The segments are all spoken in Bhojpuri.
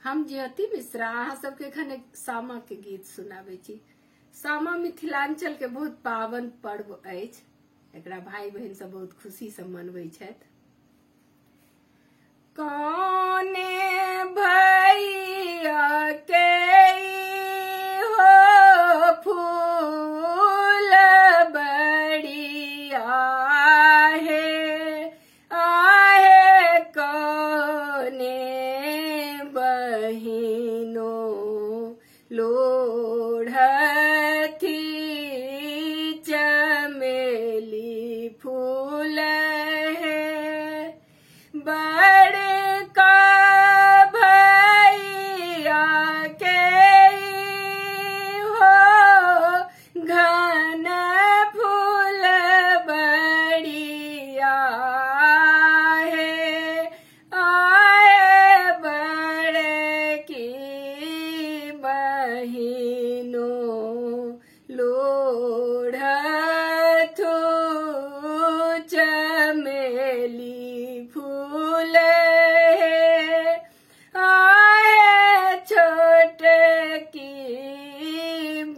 हम ज्योति मिश्रा अहाँ सबके एखन एक सामा के गीत सुनाबै छी। सामा मिथिलांचल के बहुत पावन पर्व अछि। एकरा भाई बहन सब बहुत खुशी से मनबै छथि। कौने भैया के हो फूल बड़िया आहे कौने बहिनो लोढ़थी चमेली फूल है। बड़का भैया के हो घन फूल बड़िया है। आए बड़की बहिनो लोढ़थु चमेली फूल है। आए छोटकी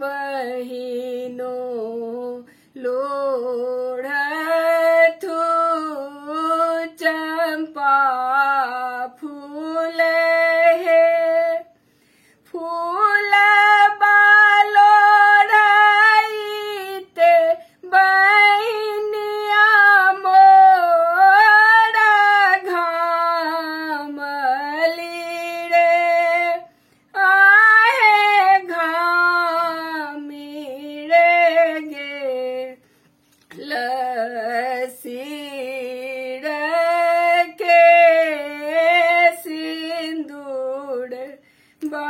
बहिनो लोढ़थु चंपा फूल है। फूल बालोढ़ैते बहिनिया मोरा घामली रे। आहे घामी रे गे लसीर के सिंदूर बा